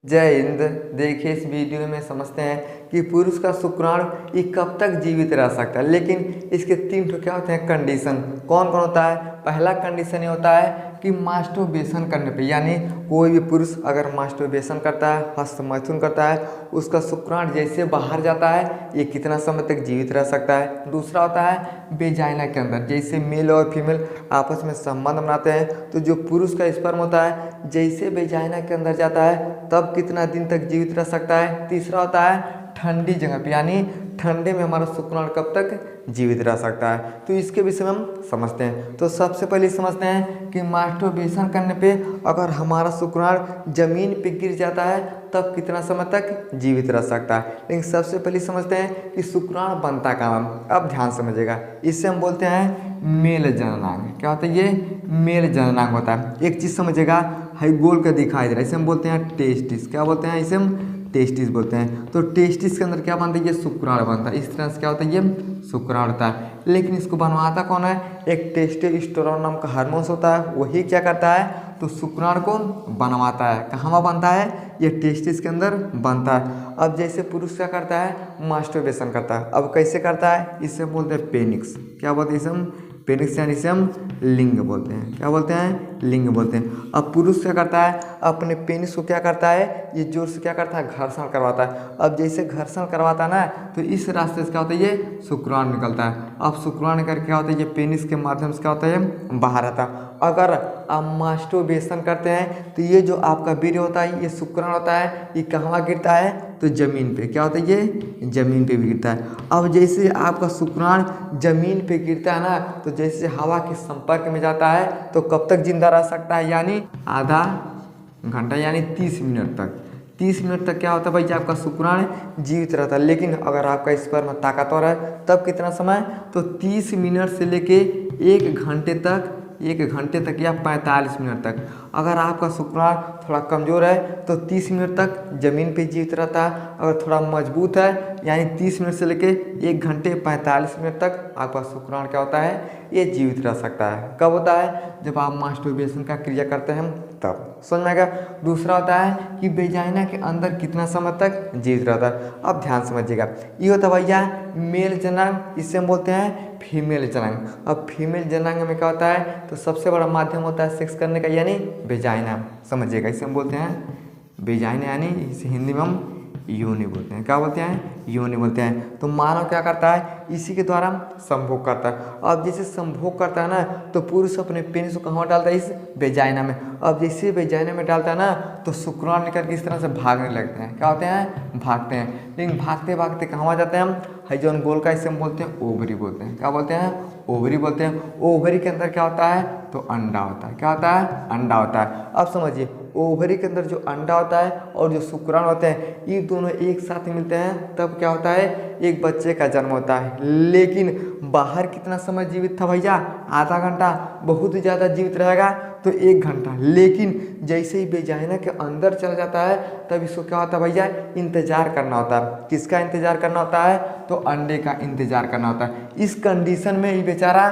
जय हिंद। देखिए इस वीडियो में समझते हैं कि पुरुष का शुक्राणु ये कब तक जीवित रह सकता है। लेकिन इसके तीन तो क्या होते हैं कंडीशन। कौन कौन होता है? पहला कंडीशन ये होता है कि मास्टरबेशन करने पे, यानी कोई भी पुरुष अगर मास्टरबेशन करता है, हस्तमैथुन करता है, उसका शुक्राणु जैसे बाहर जाता है ये कितना समय तक जीवित रह सकता है। दूसरा होता है वेजाइना के अंदर, जैसे मेल और फीमेल आपस में संबंध बनाते हैं तो जो पुरुष का स्पर्म होता है जैसे वेजाइना के अंदर जाता है तब कितना दिन तक जीवित रह सकता है। तीसरा होता है ठंडी जगह पे, यानी ठंडे में हमारा शुक्राणु कब तक जीवित रह सकता है। तो इसके विषय में हम समझते हैं। तो सबसे पहले समझते हैं कि मास्टरबेशन करने पे अगर हमारा शुक्राणु जमीन पे गिर जाता है तब कितना समय तक जीवित रह सकता है। लेकिन सबसे पहले समझते हैं कि शुक्राणु बनता कहाँ है। अब ध्यान समझिएगा, इससे हम बोलते हैं मेल जननांग। क्या होता है? ये मेल जननांग होता है। एक चीज़ समझिएगा, हाई गोल का दिखाई दे रहा है, इसे हम बोलते हैं टेस्टिस। क्या बोलते हैं? इसे हम टेस्टिस बोलते हैं। तो टेस्टिस के अंदर क्या बनता है? ये शुक्राणु बनता है। इस तरह से क्या होता है? ये शुक्राणु होता है। लेकिन इसको बनवाता कौन है? एक टेस्टोस्टेरोन नाम का हार्मोन होता है, वही क्या करता है तो शुक्राणु को बनवाता है। कहाँ बनता है? ये टेस्टिस के अंदर बनता है। अब जैसे पुरुष क्या करता है? मास्टरबेशन करता है। अब कैसे करता है? इसे बोलते हैं पेनिक्स। क्या बोलते हैं? इसे हम पेनिक्स, यानी इसे हम लिंग बोलते हैं। क्या बोलते हैं? लिंग बोलते हैं। अब पुरुष क्या करता है? अपने पेनिस को क्या करता है? ये जोर से क्या करता है? घर्षण करवाता है। अब जैसे घर्षण करवाता है ना तो इस रास्ते से क्या होता है? ये शुक्राणु निकलता है। अब शुक्राणु करके क्या होता है? ये पेनिस के माध्यम से क्या होता है? बाहर आता है। अगर आप मास्टरबेशन करते हैं तो ये जो आपका वीर्य होता है, ये शुक्राणु होता है, ये कहाँ गिरता है? तो जमीन पे। क्या होता है? ये जमीन पे भी गिरता है। अब जैसे आपका शुक्राणु जमीन पे गिरता है ना तो जैसे हवा के संपर्क में जाता है तो कब तक जिंदा रह सकता है? यानी आधा घंटा, यानी 30 मिनट तक। 30 मिनट तक क्या होता है भाई? आपका शुक्राणु जीवित रहता है। लेकिन अगर आपका स्पर्म ताकतवर है तब कितना समय? तो 30 मिनट से लेके 1 घंटे तक, 1 घंटे तक या 45 मिनट तक। अगर आपका शुक्राणु थोड़ा कमज़ोर है तो 30 मिनट तक ज़मीन पे जीवित रहता है। अगर थोड़ा मजबूत है यानी 30 मिनट से लेके 1 घंटे 45 मिनट तक आपका शुक्राणु क्या होता है? ये जीवित रह सकता है। कब होता है? जब आप मास्टरबेशन का क्रिया करते हैं तब। समझ में आएगा? दूसरा होता है कि वेजाइना के अंदर कितना समय तक जीवित रहता है। अब ध्यान समझिएगा, ये होता है भैया मेल जनांग, इसे हम बोलते हैं फीमेल जनांग। अब फीमेल जनांग में क्या होता है? तो सबसे बड़ा माध्यम होता है सेक्स करने का, यानी वेजाइना। समझिएगा, इसे हम बोलते हैं वेजाइना, यानी इसे हिंदी में हम योनि बोलते हैं। क्या बोलते हैं? योनि बोलते हैं। तो मानव क्या करता है? इसी के द्वारा संभोग करता है। अब जैसे संभोग करता है ना तो पुरुष अपने पेनिस को कहाँ डालता है? इस वेजाइना में। अब जैसे वेजाइना में डालता है ना तो शुक्राणु निकल के इस तरह से भागने लगते हैं। क्या होते हैं? भागते हैं। लेकिन भागते भागते कहाँ जाते हैं हम? हाइजोन गोल का, इसे हम बोलते हैं ओवरी बोलते हैं। क्या बोलते हैं? ओवरी बोलते हैं। ओवरी के अंदर क्या होता है? तो अंडा होता है। क्या होता है? अंडा होता है। अब समझिए, ओवरी के अंदर जो अंडा होता है और जो शुक्राणु होते हैं ये दोनों एक साथ मिलते हैं तब क्या होता है? एक बच्चे का जन्म होता है। लेकिन बाहर कितना समय जीवित था भैया? आधा घंटा। बहुत ज़्यादा जीवित रहेगा तो 1 घंटा। लेकिन जैसे ही वेजाइना के अंदर चला जाता है तब इसको क्या होता है भैया? इंतजार करना होता है। किसका इंतजार करना होता है? तो अंडे का इंतजार करना होता है। इस कंडीशन में ये बेचारा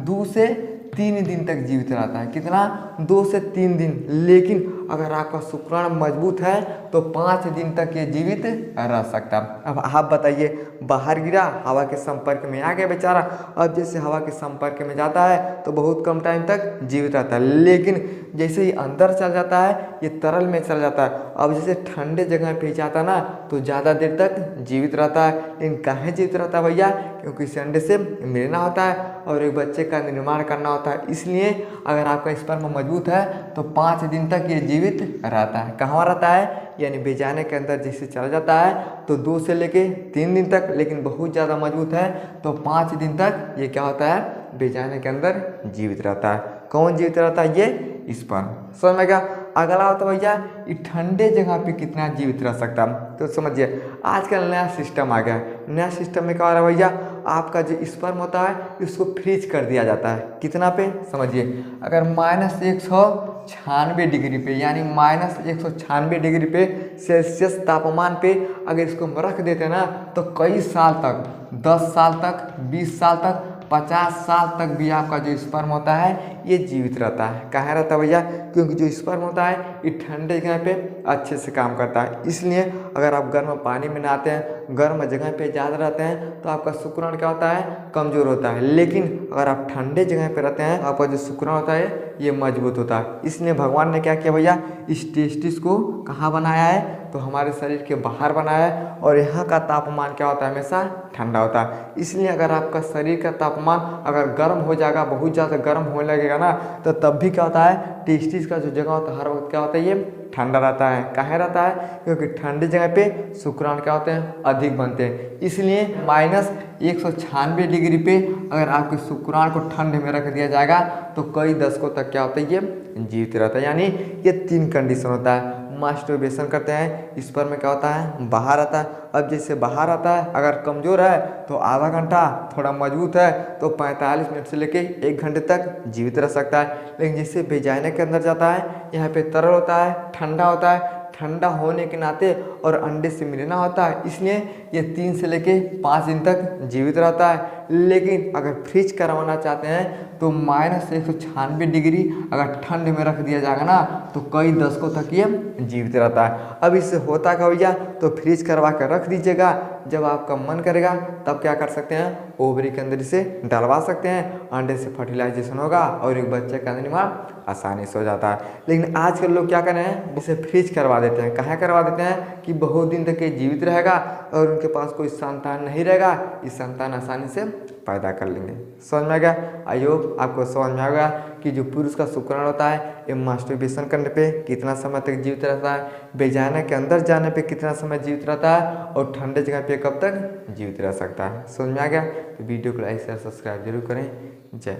2 से 3 दिन तक जीवित रहता है। कितना? 2 से 3 दिन। लेकिन अगर आपका शुक्राणु मजबूत है तो 5 दिन तक ये जीवित रह सकता है। अब आप बताइए, बाहर गिरा, हवा के संपर्क में आ गया बेचारा। अब जैसे हवा के संपर्क में जाता है तो बहुत कम टाइम तक जीवित रहता है। लेकिन जैसे ही अंदर चल जाता है ये तरल में चल जाता है। अब जैसे ठंडे जगह पे जाता है ना तो ज़्यादा देर तक जीवित रहता है। लेकिन काहे जीवित रहता है भैया? क्योंकि इसे अंडे से मिलना होता है और एक बच्चे का निर्माण करना होता है। इसलिए अगर आपका स्पर्म मजबूत है तो 5 दिन तक ये जीवित रहता है। कहाँ रहता है? यानी वेजाइना के अंदर जैसे चला जाता है तो 2 से लेके 3 दिन तक। लेकिन बहुत ज़्यादा मजबूत है तो 5 दिन तक ये क्या होता है? वेजाइना के अंदर जीवित रहता है। कौन जीवित रहता है? ये स्पर्म। समझ में गया? अगला होता है भैया ये ठंडे जगह पे कितना जीवित रह सकता है। तो समझिए, आजकल नया सिस्टम आ गया है। नया सिस्टम में क्या हो रहा है भैया? आपका जो स्पर्म होता है उसको फ्रीज कर दिया जाता है। कितना पे? समझिए, अगर -196 डिग्री पे, यानी -196 डिग्री पे सेल्सियस तापमान पे अगर इसको हम रख देते हैं ना तो कई साल तक, 10 साल तक, 20 साल तक 50 साल तक भी आपका जो स्पर्म होता है ये जीवित रहता है। कहाँ रहता है भैया? क्योंकि जो स्पर्म होता है ये ठंडे जगह पे अच्छे से काम करता है। इसलिए अगर आप गर्म पानी में नहाते हैं, गर्म जगह पे ज़्यादा रहते हैं तो आपका शुक्राणु क्या होता है? कमज़ोर होता है। लेकिन अगर आप ठंडे जगह पे रहते हैं आपका जो शुक्राणु होता है ये मजबूत होता है। इसलिए भगवान ने क्या किया भैया? इस टेस्टिस को कहाँ बनाया है? तो हमारे शरीर के बाहर बनाया है। और यहाँ का तापमान क्या होता है? हमेशा ठंडा होता है। इसलिए अगर आपका शरीर का तापमान अगर गर्म हो जाएगा, बहुत ज़्यादा गर्म होने लगेगा ना, तो तब भी क्या होता है? टेस्टिस का जो जगह होता है हर वक्त क्या होता है? ये ठंडा रहता है। काहे रहता है? क्योंकि ठंडी जगह पे शुक्राणु क्या होते हैं? अधिक बनते हैं। इसलिए -196 डिग्री पे अगर आपके शुक्राणु को ठंड में रख दिया जाएगा तो कई दशकों तक क्या होता है? ये जीवित रहता है। यानी ये 3 कंडीशन होता है। मास्टरबेशन करते हैं, इस पर में क्या होता है? बाहर आता है। अब जैसे बाहर आता है, अगर कमज़ोर है तो आधा घंटा, थोड़ा मजबूत है तो 45 मिनट से लेके 1 घंटे तक जीवित रह सकता है। लेकिन जैसे वेजाइना के अंदर जाता है, यहाँ पे तरल होता है, ठंडा होता है, ठंडा होने के नाते और अंडे से मिलना होता है, इसलिए ये 3 से लेके 5 दिन तक जीवित रहता है। लेकिन अगर फ्रीज करवाना चाहते हैं तो -196 डिग्री अगर ठंड में रख दिया जाएगा ना तो कई दशकों तक ये जीवित रहता है। अब इससे होता क्या भैया? तो फ्रीज करवा कर रख दीजिएगा, जब आपका मन करेगा तब क्या कर सकते हैं? ओवरी के अंदर इसे डलवा सकते हैं, अंडे से फर्टिलाइजेशन होगा और एक बच्चे का निर्माण आसानी से हो जाता है। लेकिन आजकल लोग क्या कर रहे हैं? इसे फ्रीज करवा देते हैं। कहाँ करवा देते हैं? कि बहुत दिन तक ये जीवित रहेगा और उनके पास कोई संतान नहीं रहेगा, इस संतान आसानी से पैदा कर लेंगे। समझ में आ गया? आई होप आपको समझ में आ गया कि जो पुरुष का शुक्राणु होता है ये मास्टरबेशन करने पे कितना समय तक जीवित रहता है, वेजाइना के अंदर जाने पे कितना समय जीवित रहता है और ठंडे जगह पे कब तक जीवित रह सकता है। समझ में आ गया? तो वीडियो को लाइक शेयर सब्सक्राइब जरूर करें। जय